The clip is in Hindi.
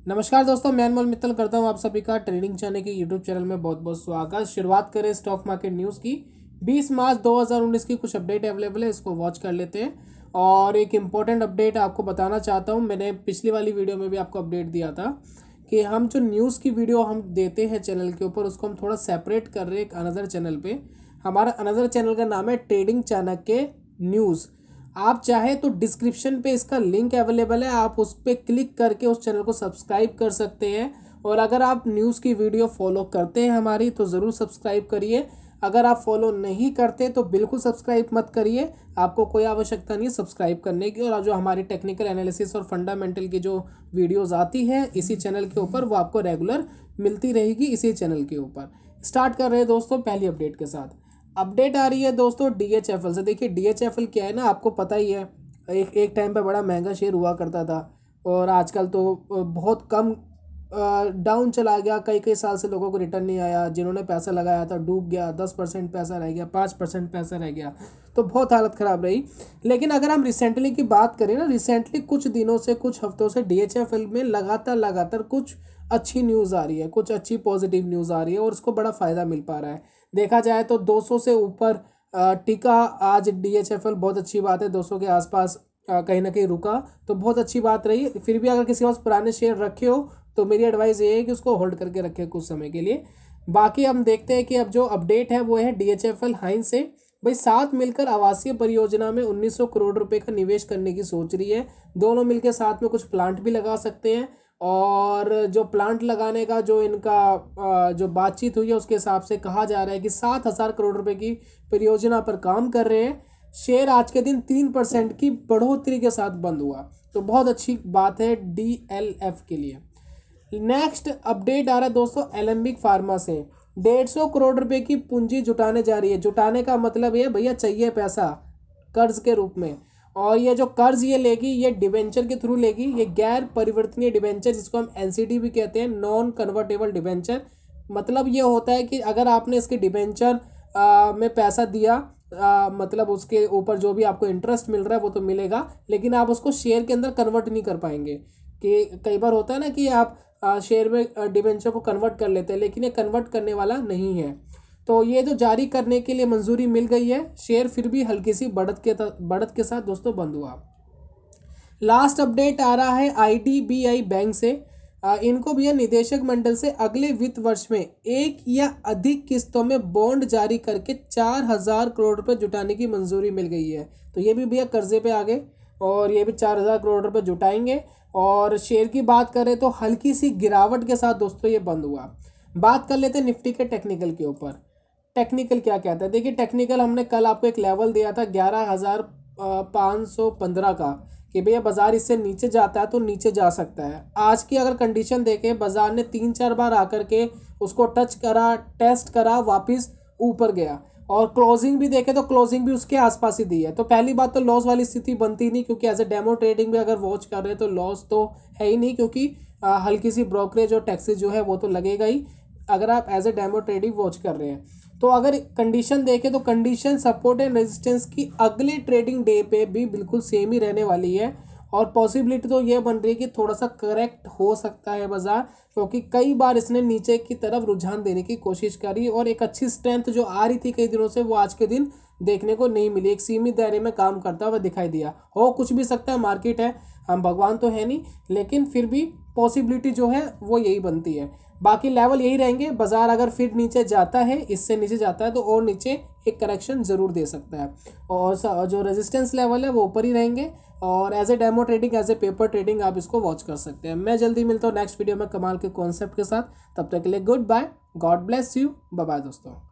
नमस्कार दोस्तों, मैं अनमोल मित्तल करता हूं आप सभी का ट्रेडिंग चैनल के यूट्यूब चैनल में बहुत बहुत स्वागत। शुरुआत करें स्टॉक मार्केट न्यूज़ की। 20 मार्च 2019 की कुछ अपडेट अवेलेबल है, इसको वॉच कर लेते हैं। और एक इम्पॉर्टेंट अपडेट आपको बताना चाहता हूं, मैंने पिछली वाली वीडियो में भी आपको अपडेट दिया था कि हम जो न्यूज़ की वीडियो हम देते हैं चैनल के ऊपर, उसको हम थोड़ा सेपरेट कर रहे हैं एक अनदर चैनल पर। हमारा अनदर चैनल का नाम है ट्रेडिंग चाणक्य न्यूज़। आप चाहे तो डिस्क्रिप्शन पे इसका लिंक अवेलेबल है, आप उस पर क्लिक करके उस चैनल को सब्सक्राइब कर सकते हैं। और अगर आप न्यूज़ की वीडियो फॉलो करते हैं हमारी तो ज़रूर सब्सक्राइब करिए। अगर आप फॉलो नहीं करते तो बिल्कुल सब्सक्राइब मत करिए, आपको कोई आवश्यकता नहीं सब्सक्राइब करने की। और जो हमारी टेक्निकल एनालिसिस और फंडामेंटल की जो वीडियोज़ आती है इसी चैनल के ऊपर, वो आपको रेगुलर मिलती रहेगी इसी चैनल के ऊपर। स्टार्ट कर रहे हैं दोस्तों पहली अपडेट के साथ। अपडेट आ रही है दोस्तों DHFL से। देखिए DHFL क्या है ना, आपको पता ही है, एक टाइम पे बड़ा महंगा शेयर हुआ करता था और आजकल तो बहुत कम डाउन चला गया। कई कई साल से लोगों को रिटर्न नहीं आया, जिन्होंने पैसा लगाया था डूब गया, 10% पैसा रह गया, 5% पैसा रह गया, तो बहुत हालत ख़राब रही। लेकिन अगर हम रिसेंटली की बात करें ना, रिसेंटली कुछ दिनों से, कुछ हफ्तों से DHFL में लगातार कुछ अच्छी न्यूज़ आ रही है, कुछ अच्छी पॉजिटिव न्यूज़ आ रही है और उसको बड़ा फ़ायदा मिल पा रहा है। देखा जाए तो 200 से ऊपर टिका आज DHFL, बहुत अच्छी बात है। 200 के आसपास कहीं ना कहीं रुका तो बहुत अच्छी बात रही। फिर भी अगर किसी के पास पुराने शेयर रखे हो तो मेरी एडवाइस ये है कि उसको होल्ड करके रखें कुछ समय के लिए। बाकी हम देखते हैं कि अब जो अपडेट है वो है DHFL हाइन से। भाई साथ मिलकर आवासीय परियोजना में 1900 करोड़ रुपए का निवेश करने की सोच रही है। दोनों मिलकर साथ में कुछ प्लांट भी लगा सकते हैं। और जो प्लांट लगाने का जो इनका जो बातचीत हुई है उसके हिसाब से कहा जा रहा है कि 7000 करोड़ रुपए की परियोजना पर काम कर रहे हैं। शेयर आज के दिन 3% की बढ़ोतरी के साथ बंद हुआ, तो बहुत अच्छी बात है DLF के लिए। नेक्स्ट अपडेट आ रहा है दोस्तों एलेंबिक फार्मा से। 150 करोड़ रुपए की पूंजी जुटाने जा रही है। जुटाने का मतलब ये भैया चाहिए पैसा कर्ज के रूप में। और ये जो कर्ज ये लेगी ये डिबेंचर के थ्रू लेगी। ये गैर परिवर्तनीय डिबेंचर, जिसको हम NCD भी कहते हैं, नॉन कन्वर्टेबल डिबेंचर। मतलब ये होता है कि अगर आपने इसके डिबेंचर में पैसा दिया, मतलब उसके ऊपर जो भी आपको इंटरेस्ट मिल रहा है वो तो मिलेगा, लेकिन आप उसको शेयर के अंदर कन्वर्ट नहीं कर पाएंगे। कि कई बार होता है ना कि आप शेयर में डिबेंचर को कन्वर्ट कर लेते हैं, लेकिन ये कन्वर्ट करने वाला नहीं है। तो ये जो जारी करने के लिए मंजूरी मिल गई है। शेयर फिर भी हल्की सी बढ़त के साथ दोस्तों बंद हुआ। लास्ट अपडेट आ रहा है IDBI बैंक से। इनको भी निदेशक मंडल से अगले वित्त वर्ष में एक या अधिक किस्तों में बॉन्ड जारी करके 4000 करोड़ रुपए जुटाने की मंजूरी मिल गई है। तो ये भी भैया कर्जे पे आ गए और ये भी 4000 करोड़ रुपए जुटाएंगे। और शेयर की बात करें तो हल्की सी गिरावट के साथ दोस्तों ये बंद हुआ। बात कर लेते हैं निफ्टी के टेक्निकल के ऊपर। टेक्निकल क्या कहता है, देखिए टेक्निकल हमने कल आपको एक लेवल दिया था 11515 का, कि भैया बाजार इससे नीचे जाता है तो नीचे जा सकता है। आज की अगर कंडीशन देखें, बाजार ने 3-4 बार आकर के उसको टच करा, टेस्ट करा, वापस ऊपर गया। और क्लोजिंग भी देखें तो क्लोजिंग भी उसके आसपास ही दी है। तो पहली बात तो लॉस वाली स्थिति बनती नहीं, क्योंकि एज ए डेमो ट्रेडिंग भी अगर वॉच कर रहे हैं तो लॉस तो है ही नहीं, क्योंकि हल्की सी ब्रोकरेज और टैक्सेस जो है वो तो लगेगा ही अगर आप as a demo trading watch कर रहे हैं। तो अगर कंडीशन देखें तो कंडीशन सपोर्ट एंड रेजिस्टेंस की अगले ट्रेडिंग डे पे भी बिल्कुल सेम ही रहने वाली है। और पॉसिबिलिटी तो ये बन रही है कि थोड़ा सा करेक्ट हो सकता है बाजार, क्योंकि कई बार इसने नीचे की तरफ रुझान देने की कोशिश करी और एक अच्छी स्ट्रेंथ जो आ रही थी कई दिनों से वो आज के दिन देखने को नहीं मिली। एक सीमित दायरे में काम करता हुआ दिखाई दिया। हो कुछ भी सकता है, मार्केट है, हम भगवान तो है नहीं, लेकिन फिर भी पॉसिबिलिटी जो है वो यही बनती है। बाकी लेवल यही रहेंगे। बाजार अगर फिर नीचे जाता है, इससे नीचे जाता है तो और नीचे एक करेक्शन ज़रूर दे सकता है। और जो रेजिस्टेंस लेवल है वो ऊपर ही रहेंगे। और as a demo trading, as a paper trading आप इसको वॉच कर सकते हैं। मैं जल्दी मिलता हूँ नेक्स्ट वीडियो में कमाल के कॉन्सेप्ट के साथ। तब तक के लिए good bye, God bless you, bye bye दोस्तों।